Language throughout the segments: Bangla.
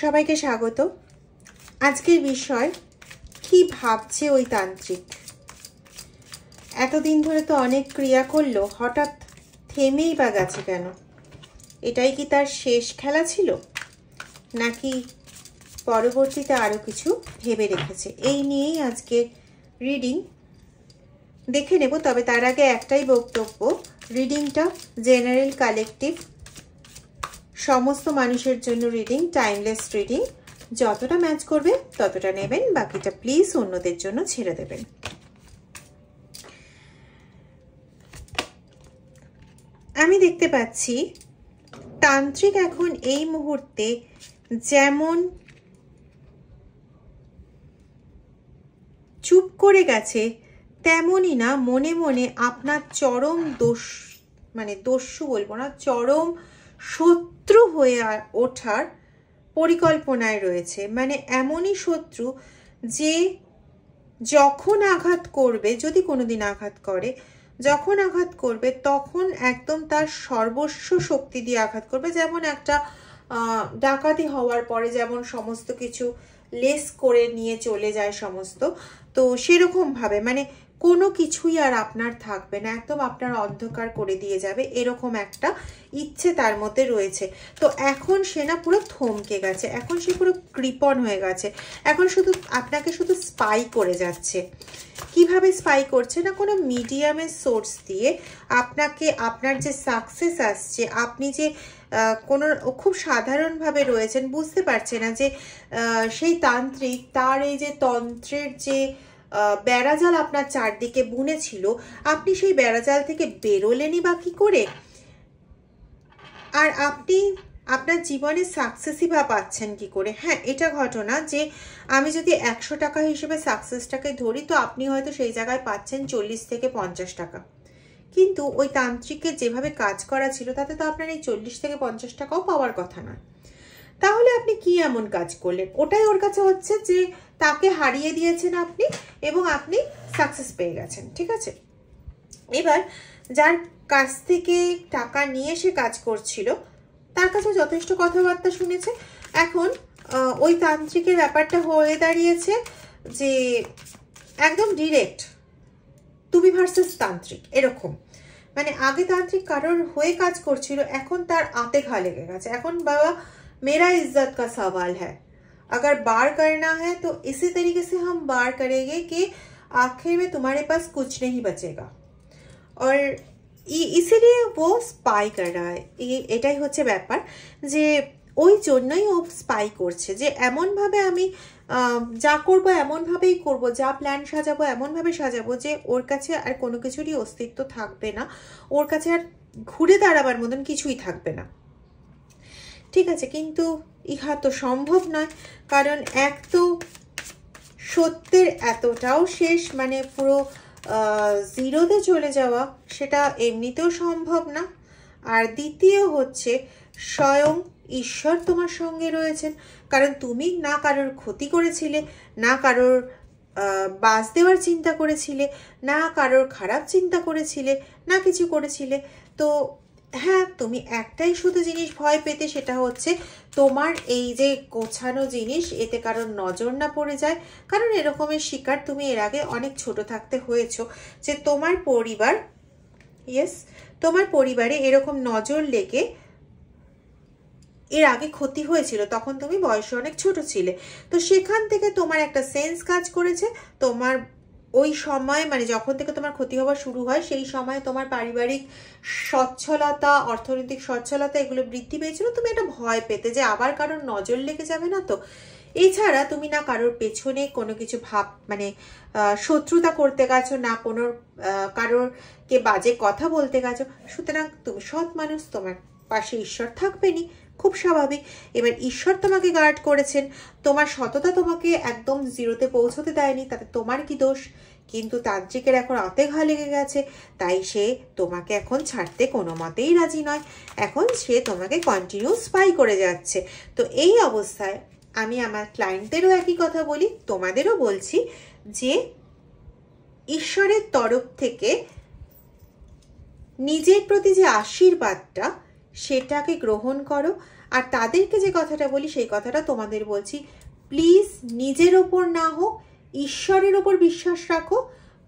সবাইকে স্বাগত। আজকের বিষয় কি ভাবছে ওই তান্ত্রিক। এতদিন ধরে তো অনেক ক্রিয়া করলো, হঠাৎ থেমেই বা গেছে কেন? এটাই কি তার শেষ খেলা ছিল, নাকি পরবর্তীতে আরো কিছু ভেবে রেখেছে? এই নিয়েই আজকের রিডিং দেখে নেব। তবে তার আগে একটাই বক্তব্য, রিডিংটা জেনারেল কালেকটিভ, সমস্ত মানুষের জন্য রিডিং, টাইমলেস রিডিং। যতটা ম্যাচ করবে ততটা নেবেন, বাকিটা প্লিজ অন্যদের জন্য ছেড়ে দেবেন। আমি দেখতে পাচ্ছি তান্ত্রিক এখন এই মুহূর্তে যেমন চুপ করে গেছে, তেমনই না মনে মনে আপনার চরম দস্যু বলবো না, চরম শত্রু হয়ে ওঠার পরিকল্পনায় রয়েছে। মানে এমনই শত্রু যে যখন আঘাত করবে, যদি কোনোদিন আঘাত করে, যখন আঘাত করবে তখন একদম তার সর্বস্ব শক্তি দিয়ে আঘাত করবে। যেমন একটা ডাকাতি হওয়ার পরে যেমন সমস্ত কিছু লেস করে নিয়ে চলে যায় সমস্ত, তো সেরকম ভাবে মানে কোনো কিছুই আর আপনার থাকবে না, একদম আপনার অন্ধকার করে দিয়ে যাবে, এরকম একটা ইচ্ছে তার মধ্যে রয়েছে। তো এখন সে না পুরো থমকে গেছে, এখন সে পুরো কৃপণ হয়ে গেছে, এখন শুধু আপনাকে শুধু স্পাই করে যাচ্ছে। কিভাবে স্পাই করছে না, কোনো মিডিয়ামের সোর্স দিয়ে আপনাকে, আপনার যে সাকসেস আসছে, আপনি যে কোনো খুব সাধারণভাবে রয়েছেন, বুঝতে পারছে না যে সেই তান্ত্রিক তার এই যে তন্ত্রের যে বেড়াজাল আপনার চারদিকে বুনেছিল, আপনি সেই বেড়াজাল থেকে বেরোলেনই বা কি করে? আর আপনি আপনার জীবনে সাকসেসই বা পাচ্ছেন কি করে? হ্যাঁ, এটা ঘটনা যে আমি যদি 100 টাকা হিসেবে সাকসেসটাকে ধরি, তো আপনি হয়তো সেই জায়গায় পাচ্ছেন 40 থেকে 50 টাকা। কিন্তু ওই তান্ত্রিকের যেভাবে কাজ করা ছিল তাতে তো আপনার এই 40 থেকে 50 টাকাও পাওয়ার কথা না। তাহলে আপনি কি এমন কাজ করলেন? ওটাই ওর কাছে হচ্ছে যে তাকে হারিয়ে দিয়েছেন আপনি এবং আপনি সাকসেস পেয়ে গেছেন, ঠিক আছে? এবার যার কাছ থেকে টাকা নিয়ে সে কাজ করছিল তার কাছে যথেষ্ট কথাবার্তা শুনেছে। এখন ওই তান্ত্রিকের ব্যাপারটা হয়ে দাঁড়িয়েছে যে একদম ডিরেক্ট তুমি ভার্সেস তান্ত্রিক, এরকম। মানে আগে তান্ত্রিক কারোর হয়ে কাজ করছিল, এখন তার আতে ঘা লেগে গেছে। এখন বাবা मेरा इज्जत का सवाल है, अगर बार करना है तो इसी तरीके से हम बार करेंगे कि आखिर में तुम्हारे पास कुछ नहीं बचेगा। और इसीलिए वो स्पाई कर रहा है। এটাই হচ্ছে ব্যাপার, যে ওই জন্যই ও স্পাই করছে যে এমনভাবে আমি যা করবো এমনভাবেই করবো, যা প্ল্যান সাজাবো এমনভাবে সাজাবো যে ওর কাছে আর কোনো কিছুরই অস্তিত্ব থাকবে না, ওর কাছে আর ঘুরে দাঁড়াবার মতন কিছুই থাকবে না, ঠিক আছে? কিন্তু ইহা তো সম্ভব নয়, কারণ এক তো সত্যের এতটাও শেষ, মানে পুরো জিরোতে চলে যাওয়া, সেটা এমনিতেও সম্ভব না। আর দ্বিতীয় হচ্ছে স্বয়ং ঈশ্বর তোমার সঙ্গে রয়েছেন, কারণ তুমি না কারোর ক্ষতি করেছিলে, না কারোর বাস দেওয়ার চিন্তা করেছিলে, না কারোর খারাপ চিন্তা করেছিলে, না কিছু করেছিলে। তো হ্যাঁ, তুমি একটাই শুধু জিনিস ভয় পেতে, সেটা হচ্ছে তোমার এই যে গোছানো জিনিস এতে কারোর নজর না পড়ে যায়। কারণ এরকমের শিকার তুমি এর আগে অনেক ছোট থাকতে হয়েছো, যে তোমার পরিবার, ইয়েস, তোমার পরিবারে এরকম নজর লেগে এর আগে ক্ষতি হয়েছিল, তখন তুমি বয়সে অনেক ছোট ছিলে। তো সেখান থেকে তোমার একটা সেন্স কাজ করেছে, তোমার ওই সময় মানে যখন থেকে তোমার ক্ষতি হওয়া শুরু হয় সেই সময় তোমার পারিবারিক সচ্ছলতা, অর্থনৈতিক সচ্ছলতা এগুলো বৃদ্ধি পেয়েছিল। তুমি একটা ভয় পেতে যে আবার কারোর নজর লেগে যাবে না তো। এছাড়া তুমি না কারোর পেছনে কোনো কিছু মানে শত্রুতা করতে গেছো, না কোনো কারোরকে বাজে কথা বলতে গেছো। সুতরাং তুমি সৎ মানুষ, তোমার পাশে ঈশ্বর থাকবেনি, খুব স্বাভাবিক। এবার ঈশ্বর তোমাকে গার্ড করেছেন, তোমার সততা তোমাকে একদম জিরোতে পৌঁছতে দেয়নি, তাতে তোমার কি দোষ? কিন্তু তান্ত্রিকের এখন আতে ঘা লেগে গেছে, তাই সে তোমাকে এখন ছাড়তে কোনো মতেই রাজি নয়। এখন সে তোমাকে কন্টিনিউ স্পাই করে যাচ্ছে। তো এই অবস্থায় আমি আমার ক্লায়েন্টদেরও একই কথা বলি, তোমাদেরও বলছি যে ঈশ্বরের তরফ থেকে নিজের প্রতি যে আশীর্বাদটা সেটাকে গ্রহণ করো। আর তাদেরকে যে কথাটা বলি সেই কথাটা তোমাদের বলছি, প্লিজ নিজের ওপর না হোক, ঈশ্বরের ওপর বিশ্বাস রাখো।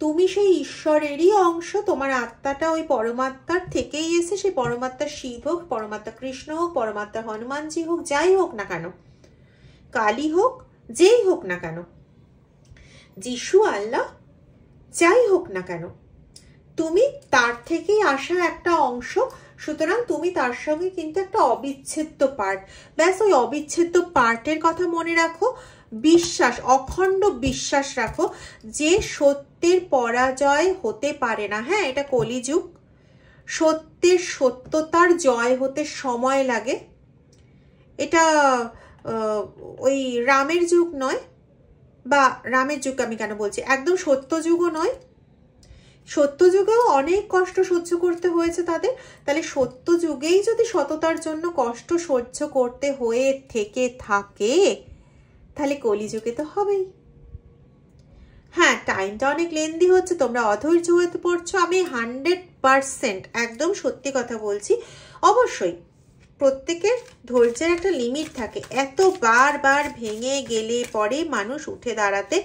তুমি সেই ঈশ্বরেরই অংশ, তোমার আত্মাটা ওই পরমাত্মার থেকেই এসে, সেই পরমাত্মার শিব হোক, পরমাত্মা কৃষ্ণ হোক, পরমাত্মা হনুমানজি হোক, যাই হোক না কেন, কালী হোক, যেই হোক না কেন, যিশু, আল্লাহ, যাই হোক না কেন, তুমি তার থেকেই আসা একটা অংশ। সুতরাং তুমি তার সঙ্গে কিন্তু একটা অবিচ্ছেদ্য পার্ট। ব্যাস ওই অবিচ্ছেদ্য পার্টের কথা মনে রাখো, বিশ্বাস, অখণ্ড বিশ্বাস রাখো যে সত্যের পরাজয় হতে পারে না। হ্যাঁ, এটা কলিযুগ, সত্যের সত্যতার জয় হতে সময় লাগে। এটা ওই রামের যুগ নয়, বা রামের যুগ আমি কেন বলছি, একদম সত্যযুগও নয়। সত্যযুগেও অনেক কষ্ট সহ্য করতে হয়েছে তাদের, তাহলে সত্যযুগেই যদি সততার জন্য কষ্ট সহ্য করতে হয়ে থেকে থাকে, তাহলে কলিযুগে তো হবেই। হ্যাঁ, টাইমটা অনেক লেন্দি হচ্ছে, তোমরা অধৈর্য হয়ে পড়ছো, আমি 100% একদম সত্যি কথা বলছি। অবশ্যই প্রত্যেকের ধৈর্যের একটা লিমিট থাকে, এত বারবার ভেঙে গেলে পরে মানুষ উঠে দাঁড়াতে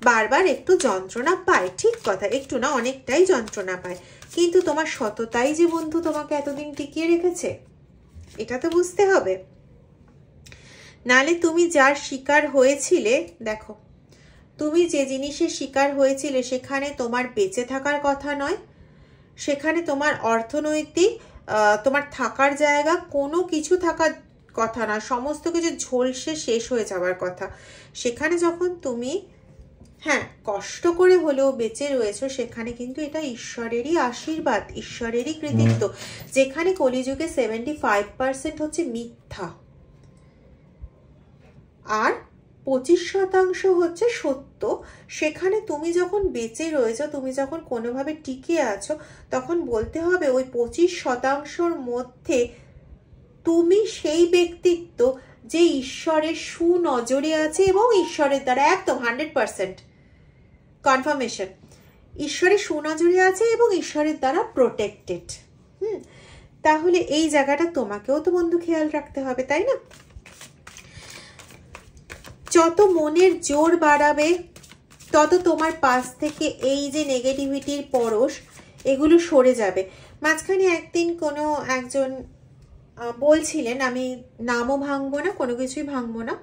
বারবার একটু যন্ত্রণা পায়, ঠিক কথা, একটু না অনেকটাই যন্ত্রণা পায়, কিন্তু তোমার সততাই যে বন্ধু তোমাকে এতদিন টিকিয়ে রেখেছে, এটা তো বুঝতে হবে। নালে তুমি যার শিকার হয়েছিলে, দেখো তুমি যে জিনিসের শিকার হয়েছিলে সেখানে তোমার বেঁচে থাকার কথা নয়, সেখানে তোমার অর্থনৈতিক, তোমার থাকার জায়গা, কোনো কিছু থাকার কথা না, সমস্ত কিছু ঝলসে শেষ হয়ে যাওয়ার কথা। সেখানে যখন তুমি হ্যাঁ কষ্ট করে হলেও বেঁচে রয়েছো, সেখানে কিন্তু এটা ঈশ্বরেরই আশীর্বাদ, ঈশ্বরেরই কৃতিত্ব। যেখানে কলিযুগে 75% হচ্ছে মিথ্যা আর 25% হচ্ছে সত্য, সেখানে তুমি যখন বেঁচে রয়েছো, তুমি যখন কোনোভাবে টিকে আছো, তখন বলতে হবে ওই 25%র মধ্যে তুমি সেই ব্যক্তিত্ব যে ঈশ্বরের সুনজরে আছে এবং ঈশ্বরের দ্বারা একদম 100% কনফার্মেশন, ঈশ্বরের সুনজরে আছে এবং ঈশ্বরের দ্বারা প্রোটেক্টেড। তাহলে এই জায়গাটা তোমাকেও তো বন্ধু খেয়াল রাখতে হবে, তাই না? যত মনের জোর বাড়াবে তত তোমার পাশ থেকে এই যে নেগেটিভিটির পরশ, এগুলো সরে যাবে। মাঝখানে একদিন কোনো একজন বলছিলেন, আমি নামও ভাঙবো না, কোনো কিছুই ভাঙবো না,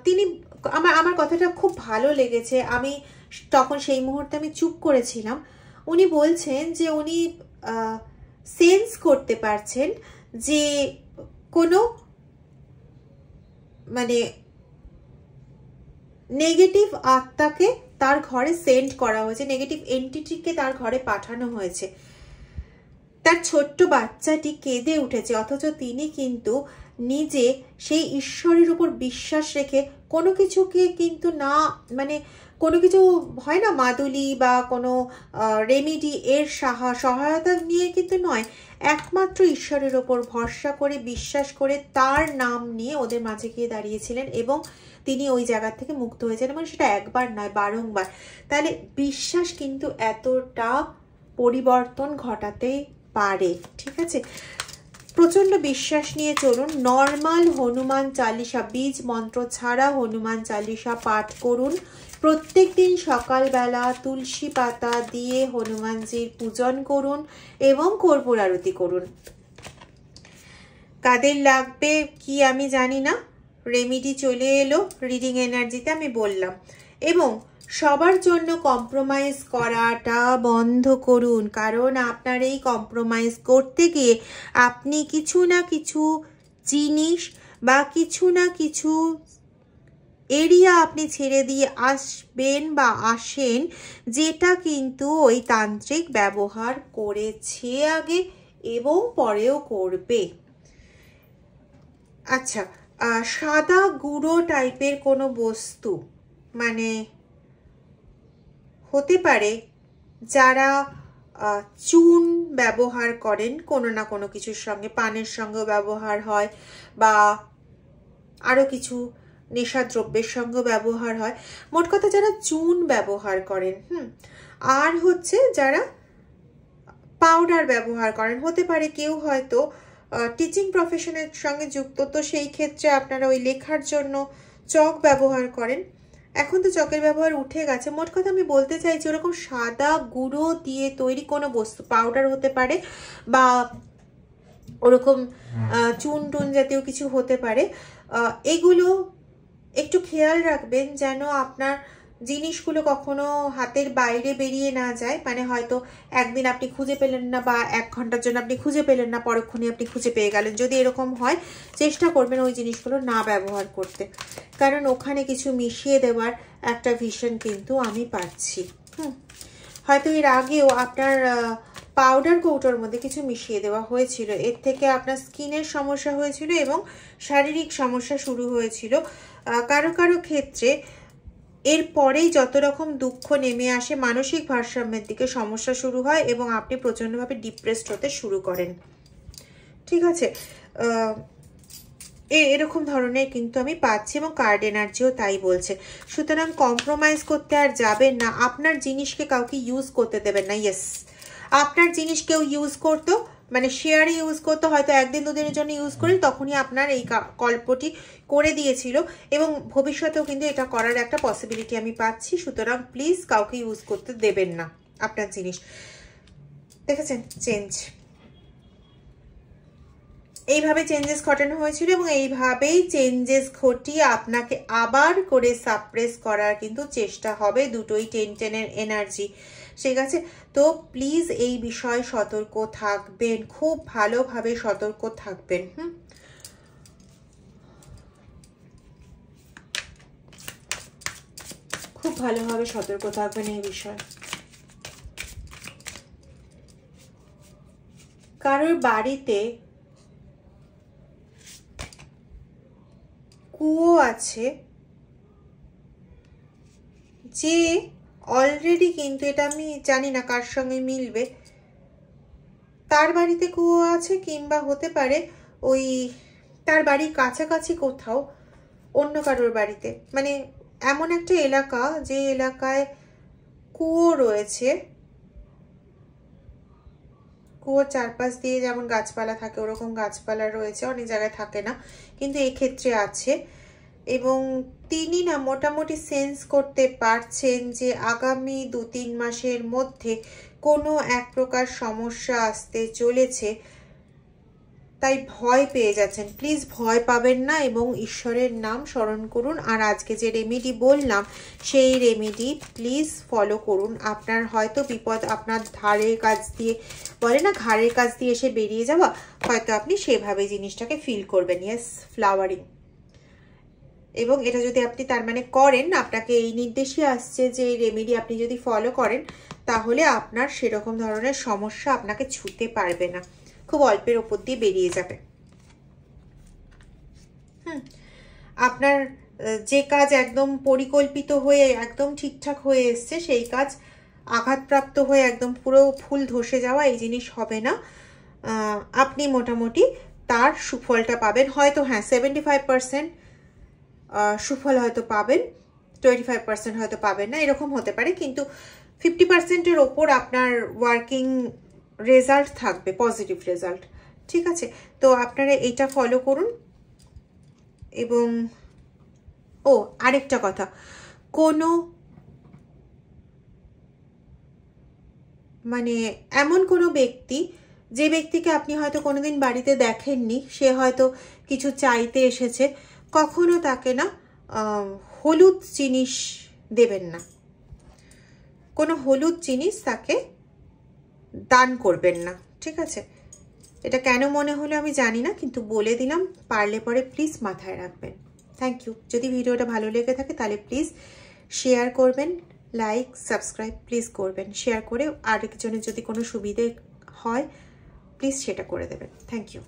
তিনি আমার কথাটা খুব ভালো লেগেছে, আমি তখন সেই মুহূর্তে আমি চুপ করেছিলাম। উনি বলছেন যে উনি সেন্স করতে পারছেন যে কোনো মানে নেগেটিভ আত্মাকে তার ঘরে সেন্ড করা হয়েছে, নেগেটিভ এন্টিটিকে তার ঘরে পাঠানো হয়েছে। তার ছোট্ট বাচ্চাটি কেঁদে উঠেছে, অথচ তিনি কিন্তু নিজে সেই ঈশ্বরের উপর বিশ্বাস রেখে কোনো কিছুকে কিন্তু না, মানে কোনো কিছু হয় না মাদুলি বা কোনো রেমিডি এর সহায়তা নিয়ে কিন্তু নয়, একমাত্র ঈশ্বরের ওপর ভরসা করে বিশ্বাস করে তার নাম নিয়ে ওদের মাঝে গিয়ে দাঁড়িয়েছিলেন এবং তিনি ওই জায়গা থেকে মুক্ত হয়েছেন, এবং সেটা একবার নয় বারংবার। তাহলে বিশ্বাস কিন্তু এতটা পরিবর্তন ঘটাতে পারে, ঠিক আছে? প্রচন্ড বিশ্বাস নিয়ে চলুন। নর্মাল হনুমান চালিসা, বীজ মন্ত্র ছাড়া হনুমান চালিসা পাঠ করুন। প্রত্যেক দিন সকালবেলা তুলসী পাতা দিয়ে হনুমানজির পূজন করুন এবং কর্পূর আরতি করুন। কাদের লাগবে কি আমি জানি না, রেমিডি চলে এলো রিডিং এনার্জিতে, আমি বললাম। এবং সবার জন্য কম্প্রোমাইজ করাটা বন্ধ করুন, কারণ আপনার এই কম্প্রোমাইজ করতে গিয়ে আপনি কিছু না কিছু জিনিস বা কিছু না কিছু এরিয়া আপনি ছেড়ে দিয়ে আসবেন বা আসেন, যেটা কিন্তু ওই তান্ত্রিক ব্যবহার করেছে আগে এবং পরেও করবে। আচ্ছা, সাদা গুঁড়ো টাইপের কোনো বস্তু, মানে হতে পারে যারা চুন ব্যবহার করেন কোনো না কোনো কিছুর সঙ্গে, পানের সঙ্গেও ব্যবহার হয় বা আরও কিছু নেশাদ্রব্যের সঙ্গে ব্যবহার হয়, মোট কথা যারা চুন ব্যবহার করেন, আর হচ্ছে যারা পাউডার ব্যবহার করেন, হতে পারে কেউ হয়তো টিচিং প্রফেশনের সঙ্গে যুক্ত, তো সেই ক্ষেত্রে আপনারা ওই লেখার জন্য চক ব্যবহার করেন। এখন তো চকের ব্যবহার উঠে গেছে। মোট কথা আমি বলতে চাইছি ওরকম সাদা গুঁড়ো দিয়ে তৈরি কোনো বস্তু, পাউডার হতে পারে বা ওরকম চুন টুন জাতীয় কিছু হতে পারে, এগুলো একটু খেয়াল রাখবেন যেন আপনার জিনিসগুলো কখনো হাতের বাইরে বেরিয়ে না যায়। মানে হয়তো একদিন আপনি খুঁজে পেলেন না বা 1 ঘন্টার জন্য আপনি খুঁজে পেলেন না, পরক্ষণে আপনি খুঁজে পেয়ে গেলেন। যদি এরকম হয় চেষ্টা করবেন ওই জিনিসগুলো না ব্যবহার করতে, কারণ ওখানে কিছু মিশিয়ে দেওয়ার একটা ভিশন কিন্তু আমি পাচ্ছি। হয়তো এর আগেও আপনার পাউডার কৌটোর মধ্যে কিছু মিশিয়ে দেওয়া হয়েছিল, এর থেকে আপনার স্কিনের সমস্যা হয়েছিল এবং শারীরিক সমস্যা শুরু হয়েছিল। কারো কারো ক্ষেত্রে এরপরেই যত রকম দুঃখ নেমে আসে মানসিক ভারসাম্যের দিকে সমস্যা শুরু হয় এবং আপনি প্রচণ্ডভাবে ডিপ্রেসড হতে শুরু করেন। ঠিক আছে, এরকম ধরনের কিন্তু আমি পাচ্ছি এবং কার্ড এনার্জিও তাই বলছে। সুতরাং কম্প্রোমাইজ করতে আর যাবেন না, আপনার জিনিসকে কাউকে ইউজ করতে দেবেন না। ইয়েস, আপনার জিনিস কেউ ইউজ করতো, মানে শেয়ারে ইউজ করতো, হয়তো 1 দিন 2 দিনের জন্য ইউজ করেন, তখনই আপনার এই গল্পটি করে দিয়েছিল এবং ভবিষ্যতেও কিন্তু এটা করার একটা পসিবিলিটি আমি পাচ্ছি। সুতরাং প্লিজ কাউকে ইউজ করতে দেবেন না আপনার জিনিস। দেখেছেন চেঞ্জ, এইভাবে চেঞ্জেস ঘটানো হয়েছিল এবং এইভাবেই চেঞ্জেস ঘটিয়ে আপনাকে আবার করে সাপ্রেস করার কিন্তু চেষ্টা হবে। দুটোই 10-10 এনার্জি, ঠিক আছে? তো প্লিজ এই বিষয়ে সতর্ক থাকবেন, খুব ভালোভাবে সতর্ক থাকবেন। খুব ভালোভাবে সতর্ক থাকবেন এই বিষয়ে। কারোর বাড়িতে কুয়ো আছে, যে অলরেডি কিন্তু, এটা আমি জানি না কার সঙ্গে মিলবে, তার বাড়িতে কুয়ো আছে কিংবা হতে পারে ওই তার বাড়ির কাছাকাছি কোথাও অন্য কারোর বাড়িতে, মানে এমন একটা এলাকা যে এলাকায় কুয়ো রয়েছে। কুয়োর চারপাশ দিয়ে যেমন গাছপালা থাকে ওরকম গাছপালা রয়েছে, অনেক জায়গায় থাকে না, কিন্তু এক্ষেত্রে আছে। এবং তিনি না মোটামুটি সেন্স করতে পারছেন যে আগামী 2-3 মাসের মধ্যে কোনো এক প্রকার সমস্যা আসতে চলেছে, তাই ভয় পেয়ে যাচ্ছেন। প্লিজ ভয় পাবেন না এবং ঈশ্বরের নাম স্মরণ করুন। আর আজকে যে রেমেডি বললাম সেই রেমেডি প্লিজ ফলো করুন। আপনার হয়তো বিপদ আপনার ধারের কাছ দিয়ে, বলে না ঘাড়ের কাছ দিয়ে এসে বেরিয়ে যাওয়া, হয়তো আপনি সেভাবে জিনিসটাকে ফিল করবেন। Yes, flowering. এবং এটা যদি আপনি তার মানে করেন, আপনাকে এই নির্দেশই আসছে যে এই রেমেডি আপনি যদি ফলো করেন তাহলে আপনার সেরকম ধরনের সমস্যা আপনাকে ছুঁতে পারবে না, খুব অল্পের ওপর দিয়ে বেরিয়ে যাবে। আপনার যে কাজ একদম পরিকল্পিত হয়ে একদম ঠিকঠাক হয়ে এসছে, সেই কাজ আঘাতপ্রাপ্ত হয়ে একদম পুরো ফুল ধসে যাওয়া এই জিনিস হবে না। আপনি মোটামুটি তার সুফলটা পাবেন। হয়তো হ্যাঁ 75% সুফল হয়তো পাবেন, 25% হয়তো পাবেন না, এরকম হতে পারে, কিন্তু 50%-এর ওপর আপনার ওয়ার্কিং রেজাল্ট থাকবে, পজিটিভ রেজাল্ট। ঠিক আছে, তো আপনারা এটা ফলো করুন। এবং আরেকটা কথা, কোনো মানে এমন কোনো ব্যক্তি, যে ব্যক্তিকে আপনি হয়তো কোনোদিন বাড়িতে দেখেননি, সে হয়তো কিছু চাইতে এসেছে, কখনো তাকে না হলুদ জিনিস দেবেন না, কোনো হলুদ জিনিস তাকে দান করবেন না। ঠিক আছে, এটা কেন মনে হলো আমি জানি না, কিন্তু বলে দিলাম, পারলে পরে প্লিজ মাথায় রাখবেন। Thank you. যদি ভিডিওটা ভালো লেগে থাকে তাহলে প্লিজ শেয়ার করবেন, লাইক সাবস্ক্রাইব প্লিজ করবেন, শেয়ার করে আরেকজনের যদি কোনো সুবিধে হয় প্লিজ সেটা করে দেবেন। Thank you.